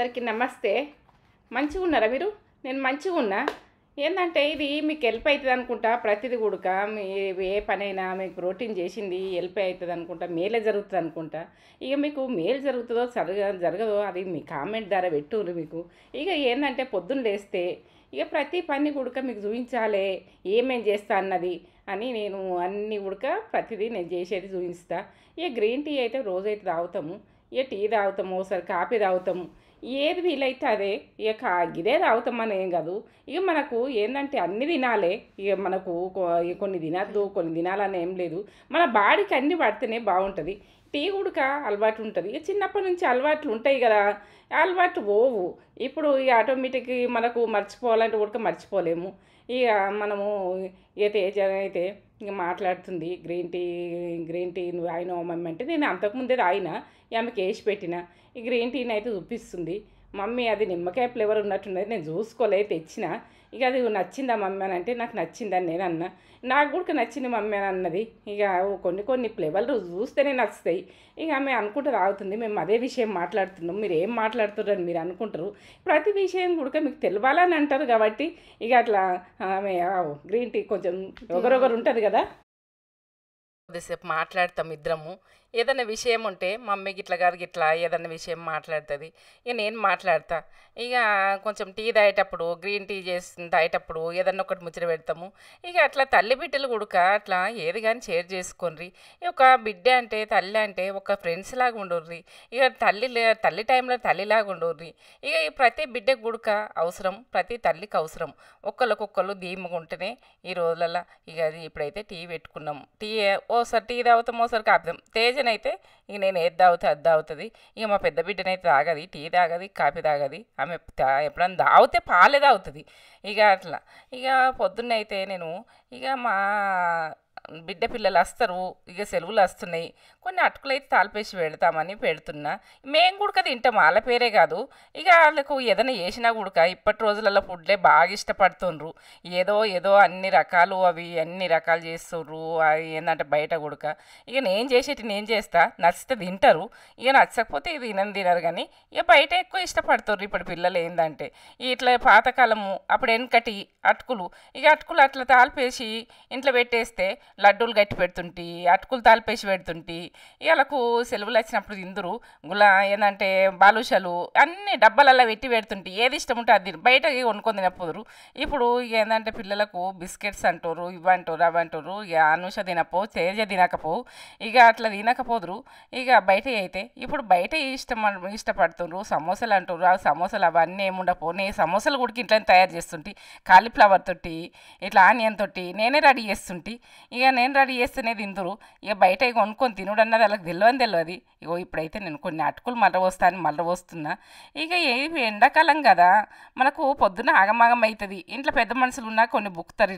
అందరికీ నమస్తే. మంచిగా ఉన్నారా మీరు? నేను మంచిగా ఉన్నా. ఏందంటే ఇది మీకు హెల్ప్ అవుతుంది అనుకుంటా. ప్రతిదీ కూడక మీ ఏ పనైనా మీకు రొటీన్ చేసింది హెల్ప్ అవుతుంది అనుకుంటా, మేలే జరుగుతుంది అనుకుంటా. ఇక మీకు మేలు జరుగుతుందో జరగదో అది మీ కామెంట్ ద్వారా పెట్టుర్రు మీకు. ఇక ఏంటంటే పొద్దున్న లేస్తే ఇక ప్రతి పని కూడక మీకు చూపించాలి ఏమేం చేస్తా అన్నది అని నేను అన్నీ కూడక ప్రతిదీ నేను చేసేది చూపిస్తా. ఇక గ్రీన్ టీ అయితే రోజైతే తాగుతాము, ఇక టీ తాగుతాము, ఒకసారి కాఫీ తాగుతాము, ఏది వీలైతే అదే. ఇక ఇదే తాగుతామని ఏం కాదు. ఇక మనకు ఏంటంటే అన్ని తినాలి. ఇక మనకు కొన్ని తినద్దు కొన్ని తినాలని ఏం లేదు. మన బాడీకి అన్ని పడితేనే బాగుంటుంది. టీ ఉడక అలవాటు ఉంటుంది. ఇక చిన్నప్పటి నుంచి అలవాట్లు ఉంటాయి కదా, అలవాటు పోవు. ఇప్పుడు ఇక ఆటోమేటిక్ మనకు మర్చిపోవాలంటే ఉడక మర్చిపోలేము. ఇక మనము ఇక తేజ అయితే ఇక మాట్లాడుతుంది గ్రీన్ టీ నువ్వు ఆయన మమ్మీ అంటే నేను అంతకుముందే తాగిన ఆమెకి వేసి పెట్టిన. ఈ గ్రీన్ టీని అయితే చూపిస్తుంది. మమ్మీ అది నిమ్మకాయ ఫ్లేవర్ ఉన్నట్టున్నది, నేను చూసుకోలే తెచ్చిన. ఇక అది నచ్చిందా మమ్మీ అని అంటే నాకు నచ్చిందని నేను అన్న. నాకు కూడా నచ్చింది మమ్మీ అని అన్నది. ఇక కొన్ని ఫ్లేవర్లు చూస్తేనే నచ్చుతాయి. ఇక ఆమె అనుకుంటూ తాగుతుంది. మేము అదే విషయం మాట్లాడుతున్నాం, మీరు ఏం మాట్లాడుతున్నారని మీరు అనుకుంటారు. ప్రతి విషయం కూడా మీకు తెలవాలని అంటారు కాబట్టి ఇక అట్లా ఆమె గ్రీన్ టీ కొంచెం ఒకరొకరు ఉంటుంది కదా, కొద్దిసేపు మాట్లాడతాం ఇద్దరము. ఏదైనా విషయం ఉంటే మమ్మీ గిట్ల కాదు గిట్లా ఏదైనా విషయం మాట్లాడుతుంది, ఇక నేను మాట్లాడతా. ఇక కొంచెం టీ తాగేటప్పుడు గ్రీన్ టీ చేసి తాగేటప్పుడు ఏదన్నా ఒకటి ముచ్చట పెడతాము. ఇక అట్లా తల్లి బిడ్డలు కూడక అట్లా ఏది కానీ షేర్ చేసుకోండి. ఒక బిడ్డ అంటే తల్లి అంటే ఒక ఫ్రెండ్స్ లాగా ఉండర్రి. ఇక తల్లి టైంలో తల్లిలాగా ఉండర్రి. ఇక ప్రతి బిడ్డకు కూడక అవసరం, ప్రతి తల్లికి అవసరం. ఒక్కళ్ళకొక్కళ్ళు ధీమగా ఉంటేనే ఈ రోజులలో. ఇక అది ఇప్పుడైతే టీ పెట్టుకున్నాం. ఓసారి టీ తాగుతాం, ఓసారి కాపుతాం. తేజనైతే ఇక నేను ఏది తాగుతా అది తాగుతుంది. ఇక మా పెద్ద బిడ్డనైతే తాగది, టీ తాగది, కాఫీ తాగది. ఆమె ఎప్పుడన్నా తాగితే పాలే తాగుతుంది. ఇక అట్లా ఇక పొద్దున్నైతే నేను ఇక మా బిడ్డ పిల్లలు వస్తారు, ఇక సెలవులు వస్తున్నాయి, కొన్ని అటుకులు అయితే తాలిపేసి పెడతామని పెడుతున్నా. మేము కూడా తింటాం, వాళ్ళ పేరే కాదు. ఇక వాళ్ళకు ఏదైనా చేసినా కూడా ఇప్పటి రోజులలో ఫుడ్లే బాగా ఇష్టపడుతుండ్రు. ఏదో అన్ని రకాలు అన్ని రకాలు చేస్తుండ్రు. అవి ఏంటంటే బయట కూడా ఇక నేను చేసేటి నేను చేస్తా, నచ్చితే తింటారు, ఇక నచ్చకపోతే ఇది తినరు. కానీ ఇక బయట ఎక్కువ ఇష్టపడుతుండ్రు ఇప్పుడు పిల్లలు. ఏంటంటే ఇట్లా పాతకాలము అప్పుడు వెనకటి అటుకులు, ఇక అటుకులు అట్లా తాలిపేసి ఇంట్లో పెట్టేస్తే లడ్డూలు గట్టి పెడుతుంటి, అటుకులు తాలిపేసి పెడుతుంటి. వీళ్ళకు సెలవులు వచ్చినప్పుడు తిందురు. ఏంటంటే బాలుషాలు అన్నీ డబ్బాలలో పెట్టి పెడుతుంటి. ఏది ఇష్టం ఉంటే అది బయటకి కొనుక్కొని తినపోదురు. ఇప్పుడు ఇక ఏంటంటే పిల్లలకు బిస్కెట్స్ అంటారు, ఇవ్వంటారు అవంటారు. ఇక అనుష తినపో, తేజ తినకపో, ఇక అట్లా తినకపోదురు. ఇక బయట అయితే ఇప్పుడు బయట ఇష్టపడుతుండ్రు. సమోసాలు అంటారు, ఆ సమోసాలు అవన్నీ ఏముండపో. నేను సమోసాలు కూడా ఇంట్లో తయారు చేస్తుంటి, కాలీఫ్లవర్ తోటి ఇట్లా ఆనియన్ తోటి నేనే రెడీ చేస్తుంటి. ఇక నేను రెడీ చేస్తేనే తిందురు. ఇక బయట కొనుక్కొని తినుడు అన్నది వాళ్ళకి తెలియదు. ఇగో ఇప్పుడైతే నేను కొన్ని అటుకులు మళ్ళీ పోస్తున్నా. ఇక ఎండాకాలం కదా, మనకు పొద్దున ఆగమాగం అవుతుంది. ఇంట్లో పెద్ద మనుషులు ఉన్నా కొన్ని బుక్తారు,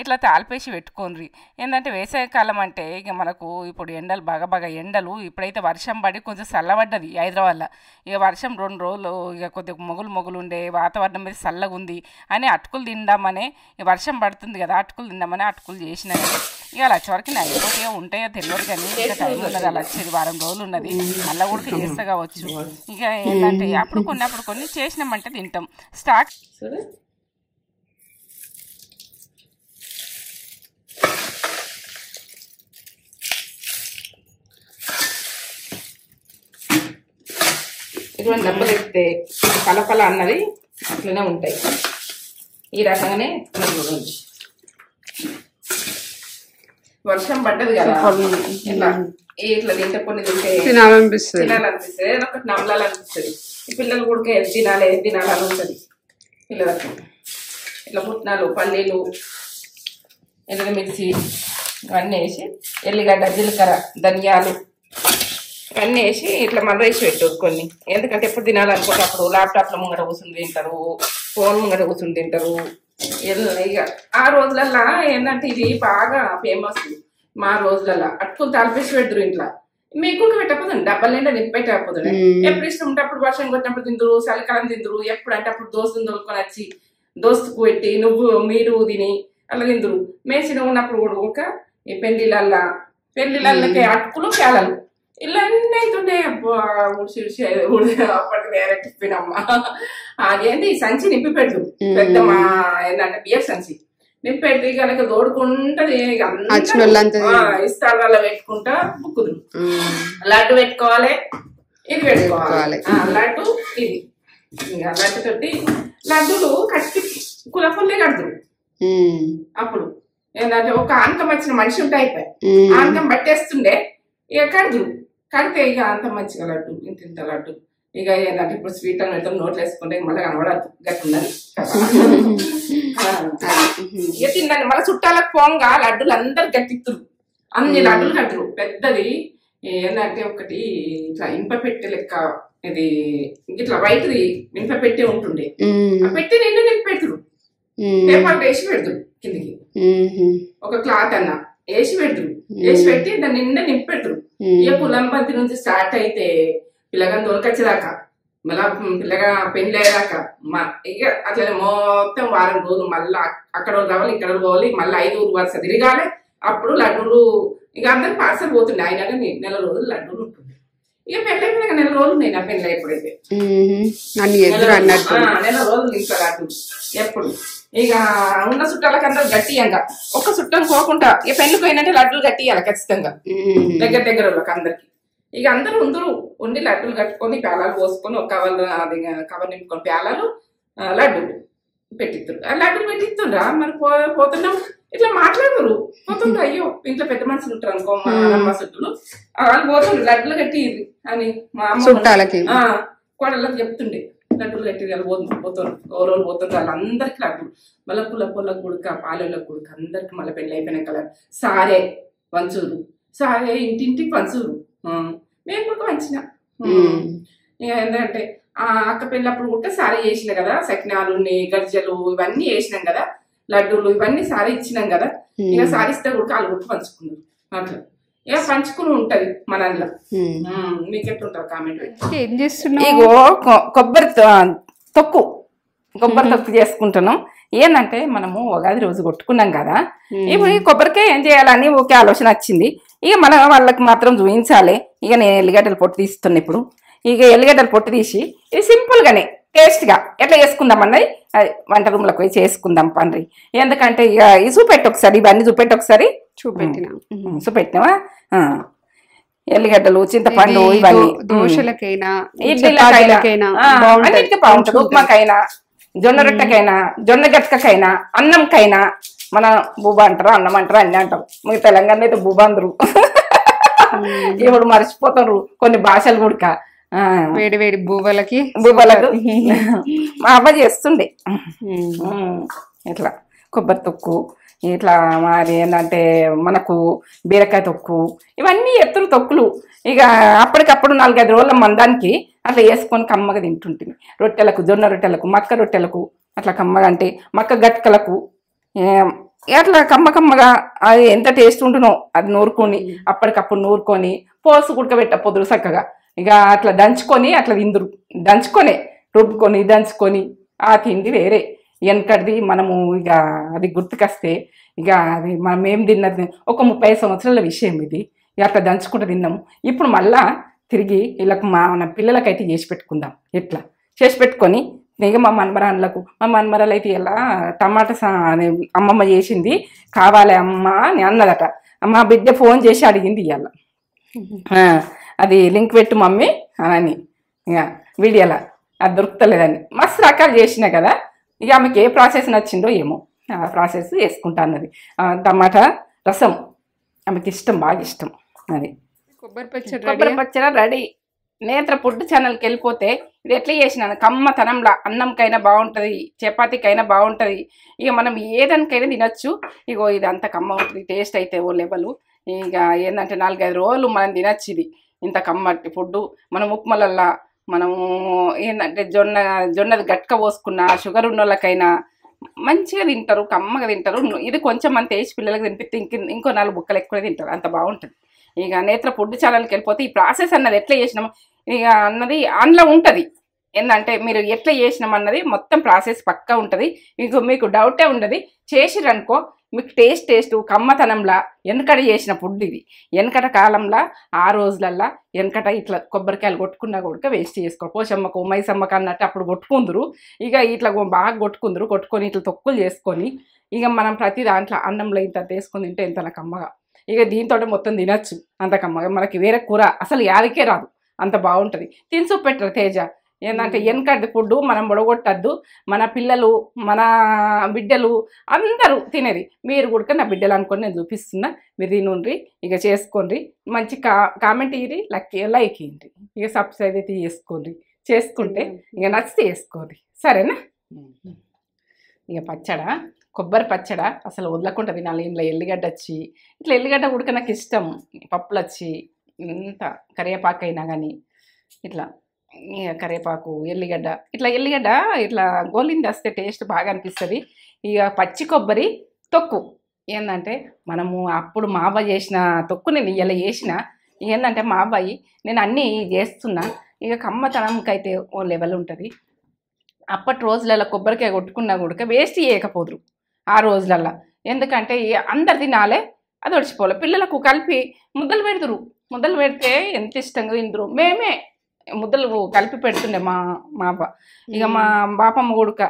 ఇట్లా తాలిపేసి పెట్టుకోండి. ఏంటంటే వేసవికాలం అంటే ఇక మనకు ఇప్పుడు ఎండలు బాగా ఎండలు. ఇప్పుడైతే వర్షం పడి కొంచెం చల్లబడ్డది హైదరాబాద్లో. ఇక వర్షం 2 రోజులు ఇక కొద్దిగా మొగులు ఉండే వాతావరణం మీద చల్లగా ఉంది అని అటుకులు తిందామని, వర్షం పడుతుంది కదా అటుకులు తిందామని అటుకులు చేసిన. ఇక అలా చివరికి అయిపోతాయో ఉంటాయో తెలియదు, కానీ ఇంకా టైం ఉన్నది. అలా వచ్చేది వారం రోజులు ఉన్నది, మళ్ళీ కూడా చేస్తా కావచ్చు. ఇక ఏంటంటే అప్పుడు కొన్ని చేసినామంటే తింటాం. స్టార్ట్ ఇటువంటి డబ్బులు ఎత్తే పలపల అన్నది అట్లనే ఉంటాయి. ఈ రకంగానే వర్షం పడ్డది కదా, ఇట్లా తింటే కొన్ని తింటే తినాలనిపిస్తుంది, ఒకటి నమ్మలాలనిపిస్తుంది. ఈ పిల్లలు కూడా ఏది తినాలని ఉంటుంది పిల్లలకు. ఇట్లా పుట్నాలు, పల్లీలు, ఎండుమిర్చి ఇవన్నీ వేసి, ఎల్లిగడ్డ, జీలకర్ర, ధనియాలు ఇవన్నీ వేసి ఇట్లా వేసి పెట్టు కొన్ని. ఎందుకంటే ఎప్పుడు తినాలనుకుంటే అప్పుడు ల్యాప్టాప్లో ముంగట కూర్చుని తింటారు, ఫోన్ ముంగట కూర్చుని తింటారు. ఇక ఆ రోజులల్లో ఏంటంటే ఇది బాగా ఫేమస్. మా రోజులలో అటుకులు తాలిపేసి పెడతారు ఇంట్లో. మీకు కూడా పెట్టకపోతుంది, డబ్బల నిండా నింపెట్టకపోతుంది. ఎప్పుడు ఇష్టం ఉంటే అప్పుడు వర్షం కొట్టినప్పుడు తిందరు, చలికాలం తిందరు. ఎప్పుడు అంటే అప్పుడు దోస్తుని దొరుకుని వచ్చి దోస్తుకు పెట్టి మీరు తిని అలా తిందరు. మేసిన ఉన్నప్పుడు కూడా ఈ పెళ్లిళ్ళకి అటుకులు పేలలు ఇల్లన్నీ అవుతుండే ఉడిసి ఉడిసి అప్పటికి వేరే టిఫిన్ అమ్మ అదేంటి సంచి నింపి పెడదు పెద్ద మా ఏంటంటే బియ్యం సంచి నింపి పెడితే కనుక తోడుకుంటది ఇస్తాళ్ళ పెట్టుకుంటా బుక్కుదు లడ్డు పెట్టుకోవాలి ఇది పెట్టుకోవాలి లడ్డు ఇది ఇంకా లడ్డు తోటి లడ్డులు కట్టి కులపల్లే కడుతురు అప్పుడు ఏంటంటే ఒక ఆనకం వచ్చిన మనిషి ఉంటే అయిపోయి ఆనకం పట్టేస్తుండే ఇక కడుతురు కడితే ఇక అంత మంచిగా లడ్డు ఇంత లడ్డు ఇక ఏంటంటే ఇప్పుడు స్వీట్ అని పెడతాం నోట్లు వేసుకుంటే మళ్ళీ కనబడదు గట్టుందని ఇక తిన్నాను మళ్ళీ చుట్టాలకు పోంగా లడ్డులు అందరు గట్టిత్తురు అన్ని లడ్డులు కట్టురు పెద్దది ఏంటంటే ఒకటి ఇట్లా ఇంప పెట్టే లెక్క ఇది ఇట్లా వైట్ది ఇంప పెట్టే ఉంటుండే ఆ పెట్టి నిండు నింపి పెడుతురు పేపర్ వేసి పెడుతురు కిందికి ఒక క్లాత్ అన్న వేసి పెడుతురు వేసి పెట్టి దాన్ని నిండా నింపి పెడుతురు ఇక పులంపంతి నుంచి స్టార్ట్ అయితే పిల్లగా తోలుకొచ్చేదాకా మళ్ళా పిల్లగా పెళ్లి అయ్యేదాకా ఇక అట్లా మొత్తం వారం రోజులు మళ్ళా అక్కడ కావాలి ఇక్కడ పోవాలి మళ్ళీ 5 ఊరు వరుస తిరగాలి అప్పుడు లడ్డూలు ఇక అందరు పార్సల్ పోతుండే ఆయన నెల రోజులు లడ్డూలు ఉంటుండే ఇక పెళ్ళైపోయినాక నెల రోజులు నేను ఆ పెళ్ళి అయిపోయింది నెల రోజులు ఇంకా లడ్డు ఎప్పుడు ఇక ఉన్న చుట్టాలకందరూ గట్టియంగా ఒక్క చుట్టం పోకుండా ఇక పెళ్లి పోయినంటే లడ్డూలు గట్టియాలి ఖచ్చితంగా దగ్గర దగ్గర వాళ్ళకి అందరికి ఇక అందరూ ఉందరు ఉండి లడ్డూలు కట్టుకొని పేలాలు పోసుకొని ఒక కవర్ నింపుకొని పేలాలు లడ్డూలు పెట్టిస్తారు ఆ లడ్డూలు పెట్టిస్తుండ్రా మరి పోతున్నాం ఇట్లా మాట్లాడరు పోతుండ్రు అయ్యో ఇంట్లో పెద్ద మనుషులు ఉంటారు అనుకో మా అమ్మ చుట్టూలు వాళ్ళు పోతుండ్రు లడ్డూలు కట్టి అని మా అమ్మ కోడళ్ళకి చెప్తుండే లడ్డూలు కట్టి వాళ్ళు పోతున్నారు ఎవరెవరు పోతుండ్రు వాళ్ళందరికీ లడ్డూలు మళ్ళీ పుల్లకి గుడక పాలలకు గుడక అందరికి మళ్ళీ పెళ్ళి అయిపోయినాక సారే వంచూరు సారే ఇంటింటికి పంచూరు మేము కూడా వంచిన ఏంటంటే ఆ అక్క పెళ్ళప్పుడు కూడా సారీ చేసిన కదా సకినాలు గర్జలు ఇవన్నీ వేసినాం కదా లడ్డూలు ఇవన్నీ సారీ ఇచ్చినాం కదా ఇక సారీస్తే కూడా వాళ్ళు గుట్టు పంచుకున్నారు అట్లా ఇక పంచుకుని ఉంటది మన అందులో మీకు ఎట్లుంటారు కామెంట్ ఏం చేస్తున్నా ఇగో కొబ్బరి తొక్కు చేసుకుంటున్నాం ఏంటంటే మనము ఉగాది రోజు కొట్టుకున్నాం కదా ఇప్పుడు ఈ కొబ్బరికాయ ఏం చేయాలని ఒకే ఆలోచన వచ్చింది ఇక మనం వాళ్ళకి మాత్రం చూపించాలి ఇక నేను ఎల్లిగడ్డలు పొట్టు తీస్తున్నా ఇప్పుడు ఇక ఎల్లిగడ్డలు పొట్టు తీసి ఇది సింపుల్గానే టేస్ట్గా ఎట్లా చేసుకుందాం అన్నది వంట రూమ్లోకి పోయి చేసుకుందాం పండ్రి ఎందుకంటే ఇక ఇది చూపెట్టి ఒకసారి ఇవన్నీ చూపెట్టి ఒకసారి చూపెట్టినావా ఎల్లిగడ్డలు చింతపండు ఇవన్నీ దోశలకైనా ఇడ్లీలకైనా అన్నిటికీ బాగుంటుంది ఉప్మాకైనా జొన్న రొట్టెకైనా జొన్న గట్కకైనా అన్నంకైనా మన బూబా అంటారు అన్నం అంటారు అన్ని అంటారు మీకు తెలంగాణ అయితే బూబా అందరు ఇప్పుడు మర్చిపోతారు కొన్ని భాషలు కూడా వేడి వేడి బూబలకు మా అమ్మ చేస్తుండే ఇట్లా కొబ్బరి తొక్కు ఇట్లా మరి ఏంటంటే మనకు బీరకాయ తొక్కు ఇవన్నీ ఎత్తురు తొక్కులు ఇక అప్పటికప్పుడు 4-5 రోజుల మందానికి అట్లా వేసుకొని కమ్మగా తింటుంటుంది రొట్టెలకు జొన్న రొట్టెలకు మక్క రొట్టెలకు అట్లా కమ్మగా అంటే మక్క గట్కలకు అట్లా కమ్మగా అది ఎంత టేస్ట్ ఉంటునో అది నూరుకొని అప్పటికప్పుడు నూరుకొని పోసు ఉడకబెట్ట పొద్దురు చక్కగా ఇక అట్లా దంచుకొని అట్లా తిందురు దంచుకొనే రుబ్బుకొని దంచుకొని ఆ తిండి వేరే వెనకటిది మనము ఇక అది గుర్తుకొస్తే ఇక అది మనం ఏం తిన్నది ఒక 35 సంవత్సరాల విషయం ఇది అట్లా దంచుకుంటూ తిన్నాము ఇప్పుడు మళ్ళా తిరిగి వీళ్ళకు మన పిల్లలకైతే చేసి పెట్టుకుందాం ఎట్లా చేసి పెట్టుకొని ఇక మా మనమరాలు అయితే ఇలా టమాటా అమ్మమ్మ చేసింది కావాలి అమ్మ అని అన్నదట మా బిడ్డ ఫోన్ చేసి అడిగింది ఇవాళ అది లింక్ పెట్టు మమ్మీ అని ఇక వీడియోలా అది దొరుకుతలేదని మస్తు రకాలు చేసినా కదా ఇక ఆమెకి ఏ ప్రాసెస్ నచ్చిందో ఏమో ఆ ప్రాసెస్ వేసుకుంటా అన్నది టమాటా రసం ఆమెకి ఇష్టం బాగా ఇష్టం అది కొబ్బరి పచ్చడి రెడీ నేత్ర ఫుడ్ ఛానల్కి వెళ్ళిపోతే ఇది ఎట్లా చేసినాను కమ్మతనంలా అన్నంకైనా బాగుంటుంది చపాతీకైనా బాగుంటుంది ఇక మనం ఏదానికైనా తినచ్చు ఇగో ఇది అంత కమ్మ ఉంటుంది టేస్ట్ అయితే ఓ లెవెల్ ఇక ఏంటంటే 4-5 రోజులు మనం తినచ్చు ఇది ఇంత కమ్మటి ఫుడ్ మనం ఉప్మలల్లా మనము ఏంటంటే జొన్నది గట్క పోసుకున్న షుగర్ ఉన్న వాళ్ళకైనా మంచిగా తింటారు కమ్మగా తింటారు ఇది కొంచెం అంత వేసి పిల్లలకి తినిపిస్తే ఇంకో 4 బుక్కలు ఎక్కువ తింటారు అంత బాగుంటుంది ఇక నేత్ర ఫుడ్ ఛానల్కి వెళ్ళిపోతే ఈ ప్రాసెస్ అన్నది ఎట్లా చేసినాము ఇక అన్నది అందులో ఉంటుంది ఏంటంటే మీరు ఎట్లా చేసినాం అన్నది మొత్తం ప్రాసెస్ పక్కా ఉంటుంది మీకు డౌటే ఉండదు చేసిరనుకో మీకు టేస్ట్ కమ్మతనంలా వెనకట చేసిన ఫుడ్ ఇది. వెనకట కాలంలో ఆ రోజులల్లా వెనకట ఇట్లా కొబ్బరికాయలు కొట్టుకున్నా కూడా వేస్ట్ చేసుకో, పోషమ్మకు మైసమ్మకు అన్నట్టు అప్పుడు కొట్టుకుందరు. ఇక ఇట్లా బాగా కొట్టుకొని ఇట్లా తొక్కులు చేసుకొని ఇక మనం ప్రతి దాంట్లో అన్నంలో ఇంత వేసుకొని తింటే ఎంత కమ్మగా, ఇక దీంతో మొత్తం తినచ్చు అంత కమ్మగా. మనకి వేరే కూర అసలు యాదికే రాదు, అంత బాగుంటుంది. తిని చూపెట్టరు తేజ. ఏంటంటే వెనకటి ఫుడ్ మనం బొడగొట్టద్దు, మన పిల్లలు మన బిడ్డలు అందరూ తినేది. మీరు కూడా నా బిడ్డలు అనుకొని నేను చూపిస్తున్నా, మీరు తినుండ్రి, ఇక చేసుకోండి. మంచి కామెంట్ ఇయ్యి, లైక్ ఇయ్యండి, ఇక సబ్స్క్రైబ్ అయితే చేసుకుంటే ఇక నచ్చితే చేసుకోండి, సరేనా? ఇక కొబ్బరి పచ్చడ అసలు వదలకుండా తినాలి. ఇంట్లో ఎల్లిగడ్డ వచ్చి ఇట్లా ఎల్లిగడ్డ ఉడక నాకు ఇష్టం, పప్పులు వచ్చి ఇంత కరివేపాకు అయినా కానీ ఇట్లా కరివేపాకు ఎల్లిగడ్డ ఇట్లా గోలింది వస్తే టేస్ట్ బాగా అనిపిస్తుంది. ఇక పచ్చి కొబ్బరి తొక్కు ఏంటంటే మనము అప్పుడు మా అబ్బాయి చేసిన తొక్కు నేను ఇలా చేసిన ఏంటంటే మా అబ్బాయి నేను అన్నీ చేస్తున్నా. ఇక కమ్మతనంకి అయితే ఓ లెవెల్ ఉంటుంది. అప్పటి రోజులలో కొబ్బరికాయ కొట్టుకున్నా కూడా వేస్ట్ చేయకపోదురు ఆ రోజులల్లో. ఎందుకంటే అందరు తినాలే, అది ఒడిచిపోలే. పిల్లలకు కలిపి ముద్దలు పెడితే ఎంత ఇష్టంగా తిందరు. మేమే ముద్దలు కలిపి పెడుతుండే మా అబ్బ. ఇక మా బాపమ్మ కొడుక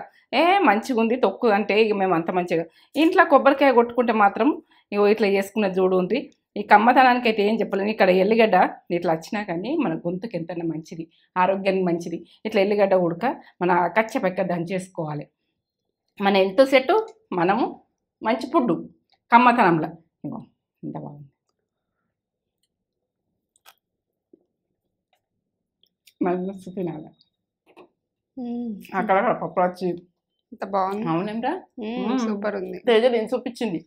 మంచిగా ఉంది తొక్కు అంటే ఇక మేము అంత మంచిగా ఇంట్లో కొబ్బరికాయ కొట్టుకుంటే మాత్రం ఇట్లా చేసుకున్నది చూడు ఉంది. ఈ కమ్మతనానికి అయితే ఏం చెప్పలేను. ఇక్కడ ఎల్లిగడ్డ ఇట్లా వచ్చినా కానీ మన గొంతుకు ఎంత మంచిది, ఆరోగ్యానికి మంచిది. ఇట్లా ఎల్లిగడ్డ ఉడక మన కచ్చపెక్క దంచేసుకోవాలి. మన హెల్త్ సెట్, మనము మంచి ఫుడ్ కమ్మతనంలో. ఇగో ఎంత బాగుంది. మస్తు తినాలి. అక్కడ పప్పు వచ్చి ఎంత బాగుంది. అవునేమ్రా, సూపర్ ఉంది. తేజ నేను చూపించింది.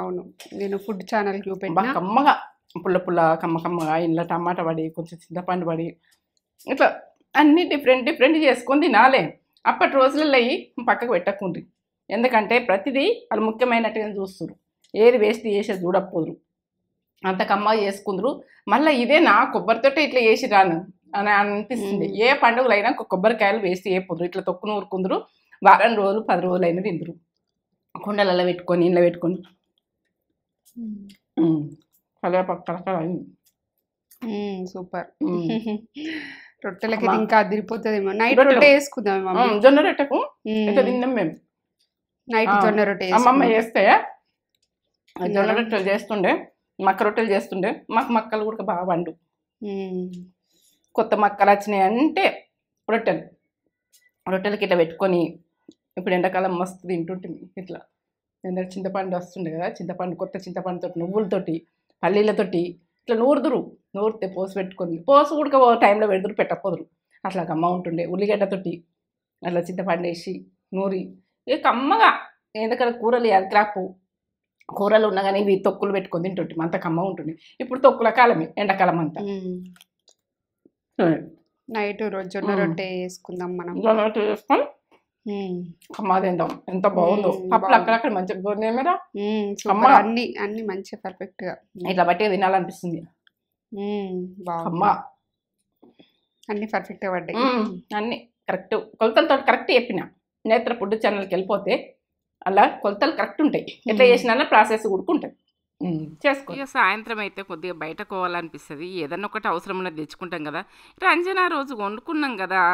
అవును, నేను ఫుడ్ ఛానల్ బాగా కమ్మగా పుల్ల కమ్మగా ఇంట్లో టమాటా పడి కొంచెం చింతపండు పడి ఇట్లా అన్నీ డిఫరెంట్ చేసుకొని తినాలే. అప్పటి రోజులలో అవి పక్కకు పెట్టకుండ్రి, ఎందుకంటే ప్రతిదీ వాళ్ళు ముఖ్యమైనట్టుగా చూస్తున్నారు. ఏది వేస్ట్ చేసేది చూడకపోదురు, అంత కమ్మగా చేసుకుందరు. మళ్ళీ ఇదే నా కొబ్బరితోటే ఇట్లా చేసి రాను అని అనిపిస్తుంది. ఏ పండుగలైనా కొబ్బరికాయలు వేస్ట్ చేయకపోదురు, ఇట్లా తొక్కును ఊరుకుందరు. వారం రోజులు 10 రోజులైనా తిందరు. కుండలలో పెట్టుకొని ఇంట్లో పెట్టుకొని సూపర్. రొట్టెలకి ఇంకా అదిరిపోతుందేమో. నైట్ రొట్టె వేసుకుందాం. జొన్న రొట్టెకు తిన్నాం మేము. నైట్ జొన్న రొట్టె అమ్మమ్మ చేస్తే జొన్న రొట్టెలు చేస్తుండే, మక్క రొట్టెలు చేస్తుండే. మాకు మక్కలు కూడా బాగా వండు. కొత్త మక్కలు వచ్చినాయి అంటే రొట్టెలకి ఇట్లా పెట్టుకొని ఇప్పుడు ఎండాకాలం మస్తు తింటుంటుంది. ఇట్లా ఎందుకంటే చింతపండు వస్తుండే కదా, కొత్త చింతపండుతో నువ్వులతోటి పల్లీలతోటి ఇట్లా నూరితే పోసి పెట్టుకుంది. పోసు కూడా టైంలో పెడుతురు, పెట్టకపోదురు. అట్లా కమ్మ ఉంటుండే. ఉల్లిగడ్డతోటి అట్లా చింతపండు వేసి నూరి ఇక కమ్మగా. ఎందుకంటే కూరలు ఉన్నా కానీ ఇవి తొక్కులు పెట్టుకొని తింటుంటే అంత కమ్మ ఉంటుంది. ఇప్పుడు తొక్కుల కాలమే ఎండాకాలం అంతా. నైట్ జొన్న రొట్టె వేసుకుందాం మనం. జొన్న రొట్టె చేసుకొని కమ్మ తిందాం. ఎంత బాగుందో. పప్పులు అక్కడక్కడ మంచిగా మీద అన్ని మంచిగా పర్ఫెక్ట్ గా ఇట్లా బట్టి తినాలనిపిస్తుంది. అన్ని పర్ఫెక్ట్ గా పడ్డాయి. అన్ని కరెక్ట్ కొలతలతో కరెక్ట్ చెప్పిన. నేత్ర ఫుడ్ ఛానల్కి వెళ్ళిపోతే అలా కొలతలు కరెక్ట్ ఉంటాయి. ఎట్లా చేసినా ప్రాసెస్ కూడా చేసుకో. ఇక సాయంత్రం అయితే కొద్దిగా బయట పోవాలనిపిస్తుంది. ఏదన్నా ఒకటి అవసరం ఉన్నది తెచ్చుకుంటాం కదా. రంజన రోజు వండుకున్నాం కదా,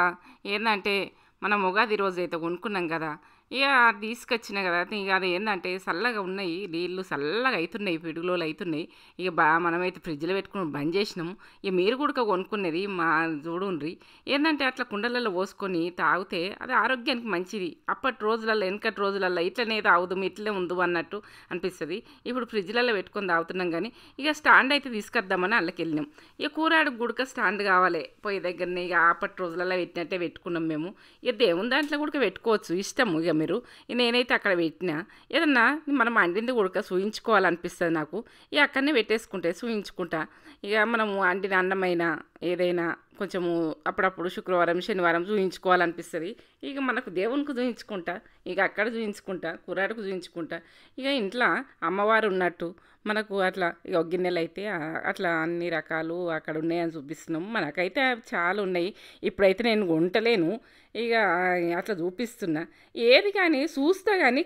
ఏంటంటే మనం ఉగాది రోజు అయితే కొనుక్కున్నాం కదా, ఇక తీసుకొచ్చిన కదా. ఇక అది ఏంటంటే చల్లగా ఉన్నాయి నీళ్ళు, చల్లగా అవుతున్నాయి, పిడుగులోలు అవుతున్నాయి. ఇక మనమైతే ఫ్రిడ్జ్లో పెట్టుకుని బంద్ చేసినాము. ఇక మీరు కూడా కొనుక్కునేది మా చూడుండ్రి. ఏంటంటే అట్లా కుండలలో పోసుకొని తాగితే అది ఆరోగ్యానికి మంచిది. అప్పటి రోజులలో వెనకటి రోజులలో ఇట్లనే తాగుదాం, ఇట్లనే ఉందు అన్నట్టు అనిపిస్తుంది. ఇప్పుడు ఫ్రిడ్జ్లలో పెట్టుకొని తాగుతున్నాం. కానీ ఇక స్టాండ్ అయితే తీసుకొద్దామని అల్లకి వెళ్ళినాం. ఇక కూరాడు గుడక స్టాండ్ కావాలి పొయ్యి దగ్గరనే. ఇక అప్పటి రోజులలో పెట్టినట్టే పెట్టుకున్నాం మేము. ఇక దేవుని దాంట్లో కూడా పెట్టుకోవచ్చు, ఇష్టము. ఇక మీరు నేనైతే అక్కడ పెట్టినా ఏదన్నా మనం అండింది కూడా చూయించుకోవాలనిపిస్తుంది నాకు. ఇక అక్కడనే పెట్టేసుకుంటే చూయించుకుంటా. ఇక మనము అండిన అన్నమైన ఏదైనా కొంచెము అప్పుడప్పుడు శుక్రవారం శనివారం చూయించుకోవాలనిపిస్తుంది. ఇక మనకు దేవునికి చూయించుకుంటా, ఇక అక్కడ చూయించుకుంటా, కుర్రాడికి చూయించుకుంటా, ఇక ఇంట్లో అమ్మవారు ఉన్నట్టు మనకు అట్లా ఇక గిన్నెలు అయితే అట్లా అన్ని రకాలు అక్కడ ఉన్నాయని చూపిస్తున్నాం. మనకైతే చాలా ఉన్నాయి. ఇప్పుడైతే నేను వంటలేను, ఇక అట్లా చూపిస్తున్నా. ఏది కానీ చూస్తా కానీ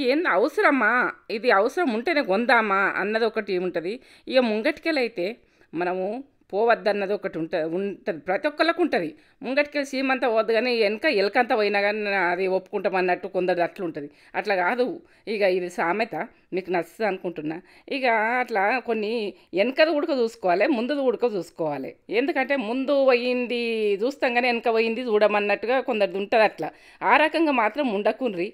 ఏంది అవసరమా, ఇది అవసరం ఉంటేనే కొందామా అన్నది ఒకటి ఉంటుంది. ఇక ముంగటికెళ్ళైతే మనము పోవద్దన్నది ఒకటి ఉంటుంది ప్రతి ఒక్కళ్ళకు ఉంటుంది. ముంగటికెళ్ళి సీమంతా పోవద్దు కానీ ఎలకంతా పోయినా కానీ అది ఒప్పుకుంటాం అన్నట్టు కొందరు అట్లుంటుంది. అట్లా కాదు, ఇక ఇది సామెత మీకు నచ్చుతుంది అనుకుంటున్నా. ఇక అట్లా కొన్ని వెనకది ఉడక చూసుకోవాలి, ముందుది ఉడక చూసుకోవాలి. ఎందుకంటే ముందు పోయింది చూస్తాం కానీ వెనక పోయింది చూడమన్నట్టుగా కొందరిది ఉంటుంది. అట్లా ఆ రకంగా మాత్రం ఉండకుండ్రి.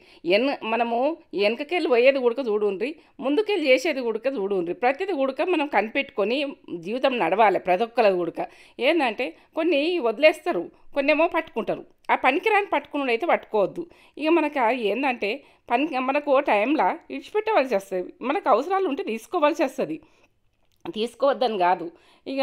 మనము వెనకకెళ్ళి పోయేది ఉడక చూడుండ్రి, ముందుకెళ్ళి చేసేది ఉడక చూడుండ్రి. ప్రతిది ఉడక మనం కనిపెట్టుకొని జీవితం నడవాలి. ప్రతి ఒక్కరి ఉడక ఏంటంటే కొన్ని వదిలేస్తారు, కొన్ని ఏమో పట్టుకుంటారు. ఆ పనికిరాని పట్టుకున్నాడు అయితే పట్టుకోవద్దు. ఇక మనకు ఏంటంటే మనకు టైంలో విడిచిపెట్టవలసి వస్తుంది. మనకు అవసరాలు ఉంటే తీసుకోవాల్సి వస్తుంది, తీసుకోవద్దని కాదు. ఇక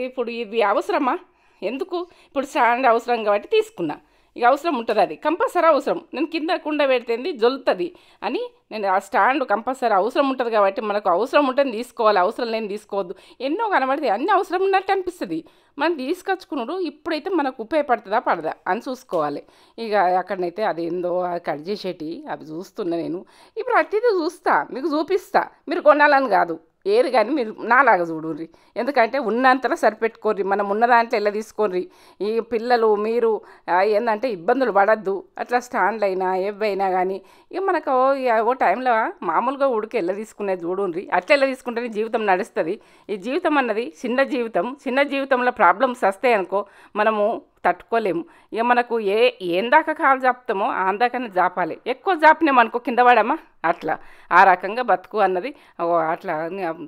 ఇప్పుడు ఇది అవసరమా, ఎందుకు ఇప్పుడు స్టాండ్ అవసరం కాబట్టి తీసుకున్నా. ఇక అవసరం ఉంటుంది, అది కంపల్సరీ అవసరం. నేను కింద కుండ పెడితేంది జొలుతుంది అని నేను ఆ స్టాండ్ కంపల్సరీ అవసరం ఉంటుంది కాబట్టి మనకు అవసరం ఉంటుంది తీసుకోవాలి, అవసరం లేని తీసుకోవద్దు. ఎన్నో కనబడితే అన్నీ అవసరం ఉన్నట్టు అనిపిస్తుంది. మనం తీసుకొచ్చుకున్నాడు ఇప్పుడైతే మనకు ఉపయోగపడుతుందా పడదా అని చూసుకోవాలి. ఇక అక్కడనైతే అది ఏందో కట్ చేసేటి అవి చూస్తున్నా నేను. ఇప్పుడు ప్రతిదీ చూస్తా, మీకు చూపిస్తా. మీరు కొనాలని కాదు, ఏది కానీ మీరు నాలాగా చూడుర్రి. ఎందుకంటే ఉన్నంతలో సరిపెట్టుకోర్రి, మనం ఉన్న దాంట్లో ఎలా తీసుకోర్రి. ఈ పిల్లలు మీరు ఏంటంటే ఇబ్బందులు పడద్దు. అట్లా స్టాండ్లు అయినా ఏవైనా కానీ ఇక మనకు ఓ టైంలో మామూలుగా ఉడికి ఎలా తీసుకునేది చూడుర్రి. అట్లా ఎలా తీసుకుంటేనే జీవితం నడుస్తుంది. ఈ జీవితం అన్నది చిన్న జీవితం. చిన్న జీవితంలో ప్రాబ్లమ్స్ వస్తాయనుకో మనము తట్టుకోలేము. ఇక మనకు ఏం దాకా కాలు జాపుతామో అందాకనే జాపాలి. ఎక్కువ జాపినాం అనుకో కింద పడమా. అట్లా ఆ రకంగా బతుకు అన్నది. అట్లా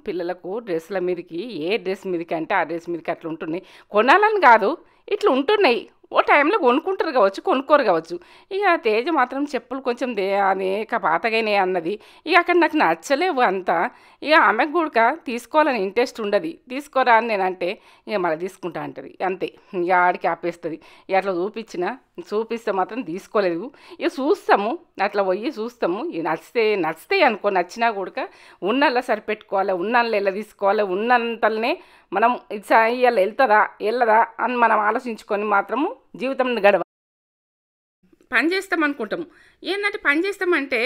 పిల్లలకు డ్రెస్సుల మీదకి ఏ డ్రెస్ మీదకి అంటే ఆ డ్రెస్ మీదకి అట్లా ఉంటున్నాయి. కొనాలని కాదు, ఇట్లా ఉంటున్నాయి. ఓ టైంలో కొనుక్కుంటారు కావచ్చు, కొనుక్కోరు కావచ్చు. ఇక తేజ మాత్రం చెప్పులు కొంచెం అనేక పాతగానే అన్నది. ఇక అక్కడ నాకు నచ్చలేవు అంతా. ఇక ఆమెకు కూడా తీసుకోవాలని ఇంట్రెస్ట్ ఉండదు. తీసుకోరా అని నేనంటే ఇక మళ్ళీ తీసుకుంటా అంటది, అంతే. ఇక ఆడికి ఆపేస్తుంది. ఇక అట్లా చూపిస్తే మాత్రం తీసుకోలేదు. ఇక చూస్తాము, అట్లా పోయి చూస్తాము. ఇక నచ్చితే అనుకో, నచ్చినా కూడా ఉన్నల్లా సరిపెట్టుకోవాలి, ఉన్నల్లో ఎలా తీసుకోవాలి, ఉన్నంతలనే మనం ఇవాళ వెళ్తుందా వెళ్ళదా అని మనం ఆలోచించుకొని మాత్రము జీవితం గడవ. పని చేస్తాం అనుకుంటాము. ఏంటంటే పని చేస్తామంటే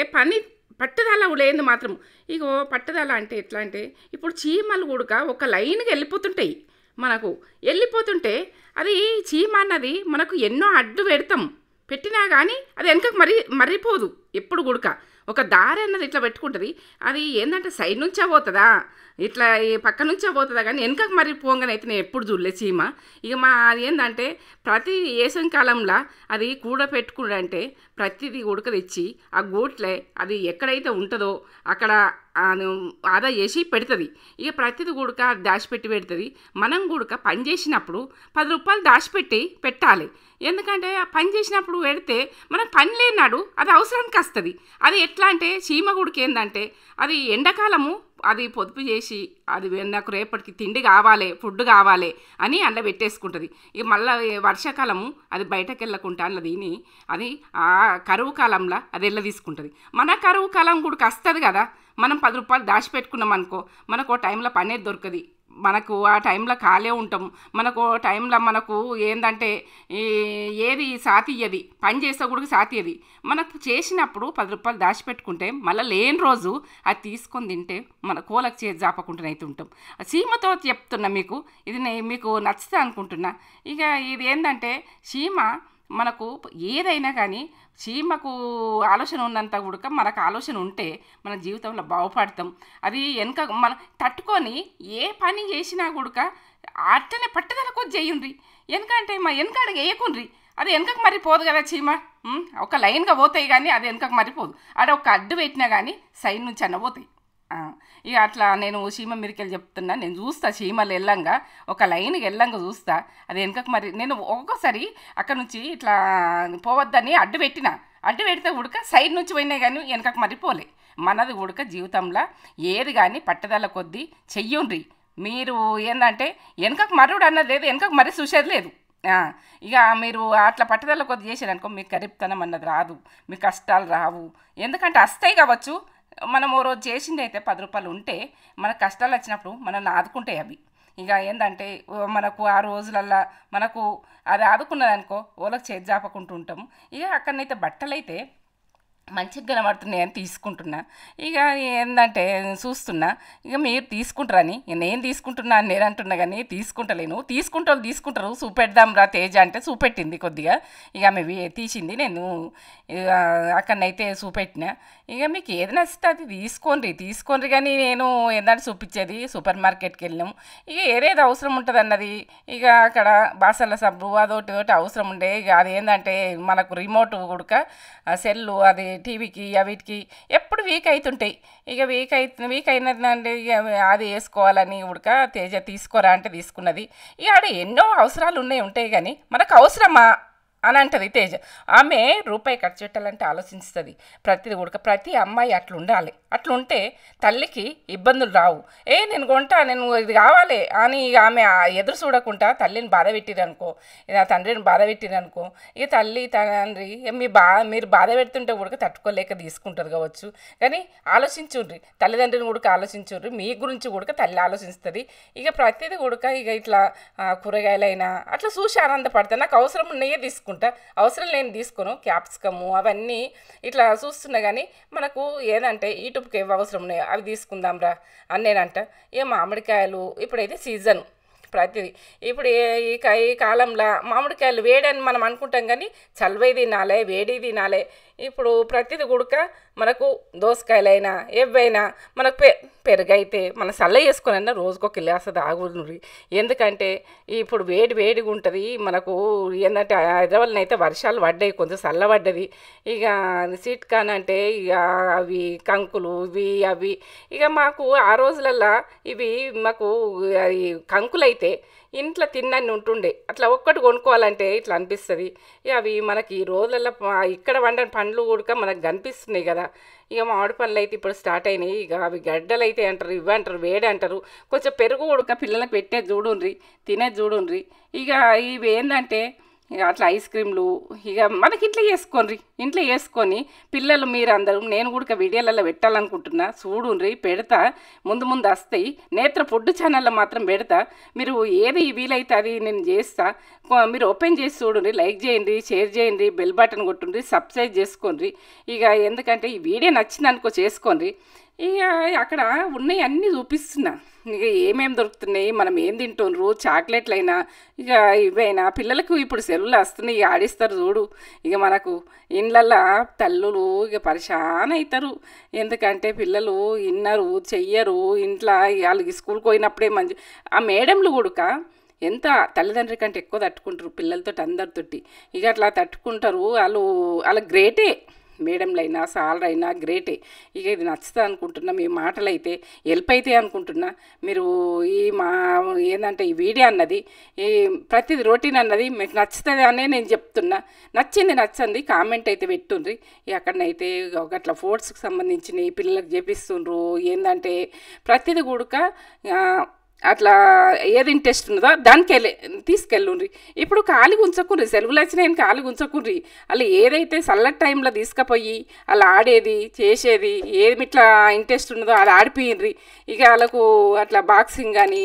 పట్టుదల లేదు మాత్రం. ఇగో పట్టుదల అంటే ఎట్లా అంటే ఇప్పుడు చీమలు కూడా ఒక లైన్గా వెళ్ళిపోతుంటాయి. మనకు వెళ్ళిపోతుంటే అది చీమ అన్నది మనకు ఎన్నో అడ్డు పెట్టినా కానీ అది వెనకకు మర్రిపోదు. ఎప్పుడు గుడక ఒక దారి అన్నది ఇట్లా పెట్టుకుంటుంది. అది ఏంటంటే సైడ్ నుంచే పోతుందా, ఇట్లా పక్క నుంచే పోతుందా కానీ వెనకకు మర్రిపోగానే అయితే నేను ఎప్పుడు చూడలేదు చీమ. ఇక అది ఏంటంటే ప్రతి వేసవి కాలంలో అది కూడ పెట్టుకుంటే ప్రతిదీ ఉడక తెచ్చి ఆ గూట్లే అది ఎక్కడైతే ఉంటుందో అక్కడ ఆదా చేసి పెడుతుంది. ఇక ప్రతిది గుడక దాచిపెట్టి పెడుతుంది. మనం గుడక పని చేసినప్పుడు 10 రూపాయలు దాచిపెట్టి పెట్టాలి. ఎందుకంటే పని చేసినప్పుడు పెడితే మనకు పని లేనాడు అది అవసరానికి వస్తుంది. అది ఎట్లా అంటే చీమ గుడికి ఏంటంటే అది ఎండాకాలము అది పొదుపు చేసి అది నాకు రేపటికి తిండి కావాలి, ఫుడ్ కావాలి అని అందులో పెట్టేసుకుంటుంది. ఇక మళ్ళీ వర్షాకాలము అది బయటకు వెళ్ళకుండా అందులో తిని అది ఆ కరువు కాలంలో అది తీసుకుంటుంది. మన కరువు కాలం కూడా వస్తుంది కదా. మనం 10 రూపాయలు దాచిపెట్టుకున్నాం అనుకో, మనకు ఓ టైంలో పనే దొరకది. మనకు ఆ టైంలో ఖాళీ ఉంటాము. మనకు టైంలో మనకు ఏంటంటే ఏది సాతియ్యది, పని చేస్తే కూడా సాతియ్యది. మనకు చేసినప్పుడు 10 రూపాయలు దాచిపెట్టుకుంటే మళ్ళీ లేని రోజు అది తీసుకొని తింటే మన కోలకు చేతి జాపకుండానైతే ఉంటాం. చీమతో చెప్తున్నా మీకు, ఇది మీకు నచ్చుతా అనుకుంటున్నా. ఇక ఇది ఏంటంటే చీమ మనకు ఏదైనా కానీ చీమకు ఆలోచన ఉన్నంత కూడా మనకు ఆలోచన ఉంటే మన జీవితంలో బాగుపడతాం. అది వెనక మనం తట్టుకొని ఏ పని చేసినా కూడా అట్లనే పట్టుదల కొద్ది చేయండి. ఎందుకంటే మా వెనకాడ వేయకుండ్రి, అది వెనకకు మరిపోదు కదా చీమ. ఒక లైన్గా పోతాయి కానీ అది వెనకకు మరిపోదు. అక్కడ ఒక అడ్డు పెట్టినా కానీ సైడ్ నుంచి అన్న పోతాయి. ఇక అట్లా నేను చీమ మీదకెళ్ళి చెప్తున్నా. నేను చూస్తా చీమలు వెళ్ళంగా ఒక లైన్కి వెళ్ళంగా చూస్తా. అది వెనకకు నేను ఒక్కొక్కసారి అక్కడ నుంచి ఇట్లా పోవద్దని అడ్డు పెడితే ఉడక సైడ్ నుంచి పోయినాయి కానీ వెనకకు మరిపోలే. మనది ఉడక జీవితంలో ఏది కానీ పట్టుదల కొద్దీ చెయ్యుండ్రి. మీరు ఏంటంటే వెనకకు మర్రుడు అన్నది లేదు, వెనకకు మరీ చూసేది లేదు. ఇక మీరు అట్లా పట్టుదల కొద్ది చేసారనుకో మీకు గరీబ్తనం అన్నది రాదు, మీ కష్టాలు రావు. ఎందుకంటే వస్తాయి కావచ్చు, మనం ఓ రోజు చేసింది అయితే 10 రూపాయలు ఉంటే మనకు కష్టాలు వచ్చినప్పుడు మనల్ని ఆదుకుంటాయి అవి. ఇక ఏంటంటే మనకు ఆ రోజులల్లా మనకు అది ఆదుకున్నదనుకో ఓలకు చేతి జాపకుంటూ ఉంటాము. ఇక అక్కడనైతే బట్టలు అయితే మంచిగా కనబడుతున్నాయని తీసుకుంటున్నా. ఇక ఏంటంటే చూస్తున్నా, ఇక మీరు తీసుకుంటారని నేను తీసుకుంటున్నా అని నేను అంటున్నా, కానీ తీసుకుంటలేను. తీసుకుంటారు చూపెడదాం రా తేజ అంటే చూపెట్టింది కొద్దిగా. ఇక ఆమె తీసింది, నేను అక్కడనైతే చూపెట్టిన. ఇక మీకు ఏది నచ్చితే అది తీసుకోండి కానీ నేను ఏంటంటే చూపించేది సూపర్ మార్కెట్కి వెళ్ళాము. ఇక ఏదేది అవసరం ఉంటుంది అన్నది, ఇక అక్కడ బాసల సబ్బు అదొకటి అవసరం ఉండే. ఇక అది ఏంటంటే మనకు రిమోట్ కూడా సెల్లు అది టీవీకి వీటికి ఎప్పుడు వీక్ అవుతుంటాయి. ఇక వీక్ అయినదండి, ఇక అది వేసుకోవాలని ఉడక తేజ తీసుకోరా అంటే తీసుకున్నది. ఇక ఆడ ఎన్నో అవసరాలు ఉంటాయి కానీ మనకు అవసరమా అని అంటది తేజ. ఆమె రూపాయి ఖర్చు పెట్టాలంటే ఆలోచిస్తుంది ప్రతిది కూడా. ప్రతి అమ్మాయి అట్లుంటే తల్లికి ఇబ్బందులు రావు. నేను కొంటా, నేను ఇది కావాలి అని ఇక ఆమె ఎదురు చూడకుండా తల్లిని బాధ పెట్టిరనుకో, తండ్రిని బాధ పెట్టిరనుకో, ఇక తల్లి తండ్రి మీరు బాధ పెడుతుంటే కూడా తట్టుకోలేక తీసుకుంటుంది కావచ్చు. కానీ ఆలోచించుండ్రి, తల్లిదండ్రిని కూడా ఆలోచించుండ్రి, మీ గురించి కూడా తల్లి ఆలోచిస్తుంది. ఇక ప్రతిది కూడా ఇక ఇట్లా కూరగాయలైనా అట్లా చూసి ఆనందపడతా. నాకు అవసరం ఉన్నాయే తీసుకుంటా, అవసరం లేని తీసుకోను. క్యాప్సికము అవన్నీ ఇట్లా చూస్తున్నా కానీ మనకు ఏదంటే యూట్యూబ్కి ఏవి అవసరం ఉన్నాయో అవి తీసుకుందాం రా అని నేనంట. ఇక మామిడికాయలు ఇప్పుడైతే సీజన్ ప్రతిదీ. ఇప్పుడు ఈ కాలంలో మామిడికాయలు వేడని మనం అనుకుంటాం కానీ చల్వై తినాలి, వేడి తినాలి. ఇప్పుడు ప్రతిది గుడక మనకు దోసకాయలైనా ఏవైనా మనకు పెరుగైతే మన చల్ల వేసుకొని రోజుకొక గిలాస తాగుండ్రి. ఎందుకంటే ఇప్పుడు వేడిగా ఉంటుంది. మనకు ఏంటంటే హైదరాబాద్లో అయితే వర్షాలు పడ్డాయి, కొంచెం చల్లబడ్డది. ఇక సీట్ కానంటే ఇక అవి కంకులు అవి ఇక మాకు ఆ రోజులల్లో ఇవి మాకు కంకులు అయితే ఇంట్లో తిన్నన్ని ఉంటుండే. అట్లా ఒక్కటి కొనుక్కోవాలంటే ఇట్లా అనిపిస్తుంది. ఇక అవి మనకి ఈ రోజులలో ఇక్కడ వండని పండ్లు కూడా మనకు కనిపిస్తున్నాయి కదా. ఇక మామిడి పండ్లు అయితే ఇప్పుడు స్టార్ట్ అయినాయి. ఇక అవి గడ్డలు అయితే అంటారు, ఇవి అంటారు, వేడి అంటారు. కొంచెం పెరుగు ఉడక పిల్లలకు పెట్టేది చూడుండ్రి, తినేది చూడుండ్రి. ఇక ఇవి ఏంటంటే ఇక అట్లా ఐస్ క్రీమ్లు ఇక మనకి ఇంట్లో చేసుకొని పిల్లలు మీరు అందరూ నేను కూడా వీడియోలలో పెట్టాలనుకుంటున్నా. చూడుండ్రి, పెడతా, ముందు వస్తాయి. నేత్ర ఫుడ్ ఛానల్లో మాత్రం పెడతా. మీరు ఏది వీలైతే అది నేను చేస్తా. మీరు ఓపెన్ చేసి చూడండి, లైక్ చేయండి, షేర్ చేయండి, బెల్ బటన్ కొట్టుండ్రి, సబ్స్క్రైబ్ చేసుకోండి. ఇక ఎందుకంటే ఈ వీడియో నచ్చిందనుకో చేసుకోండి. ఇక అక్కడ ఉన్నాయి అన్నీ చూపిస్తున్నా. ఇక ఏమేమి దొరుకుతున్నాయి, మనం ఏం తింటుండ్రు, చాక్లెట్లు అయినా ఇక ఇవైనా పిల్లలకు ఇప్పుడు సెలవులు వస్తున్నాయి, ఇక ఆడిస్తారు చూడు. ఇక మనకు ఇండ్లల్లో తల్లులు ఇక పరిశాన్ అవుతారు. ఎందుకంటే పిల్లలు విన్నరు, చెయ్యరు. ఇంట్లో వాళ్ళకి స్కూల్కి పోయినప్పుడే మంచి ఆ మేడంలు కూడా ఎంత తల్లిదండ్రి కంటే ఎక్కువ తట్టుకుంటారు పిల్లలతో అందరితోటి. ఇక అట్లా తట్టుకుంటారు వాళ్ళ గ్రేటే. మేడంలైనా సార్లైనా గ్రేటే. ఇక ఇది నచ్చుతుంది అనుకుంటున్నా. మీ మాటలు అయితే హెల్ప్ అయితే అనుకుంటున్నా. మీరు ఏంటంటే ఈ వీడియో అన్నది ఈ ప్రతిది రొటీన్ అన్నది మీకు నచ్చుతుంది అనే నేను చెప్తున్నా. నచ్చింది కామెంట్ అయితే పెట్టుండ్రి. అక్కడనైతే అట్లా ఫోర్ట్స్కి సంబంధించిన పిల్లలకు చేపిస్తుండ్రు. ఏంటంటే ప్రతిది కూడా అట్లా ఏది ఇంట్రెస్ట్ ఉన్నదో దానికి తీసుకెళ్ళుండ్రి. ఇప్పుడు ఖాళీ ఉంచకుండ్రి, సెలవులు వచ్చినాయని ఖాళీ ఉంచకుండ్రి. అలా ఏదైతే చల్లటి టైంలో తీసుకుపోయి అలా ఆడేది చేసేది ఏమి ఇట్లా ఇంట్రెస్ట్ ఉన్నదో అది ఆడిపోయిండ్రి. ఇక వాళ్ళకు అట్లా బాక్సింగ్ అని,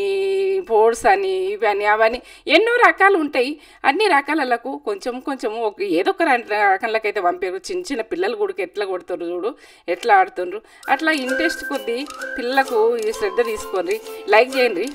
స్పోర్ట్స్ అని, ఇవన్నీ అవన్నీ ఎన్నో రకాలు ఉంటాయి. అన్ని రకాలకు కొంచెం ఏదో ఒక రకాలకైతే పంపారు. చిన్న పిల్లలు కూడా ఎట్లా కొడుతారు చూడు, ఎట్లా ఆడుతుండ్రు. అట్లా ఇంట్రెస్ట్ కొద్దీ పిల్లలకు శ్రద్ధ తీసుకోండి, లైక్ చేయండి.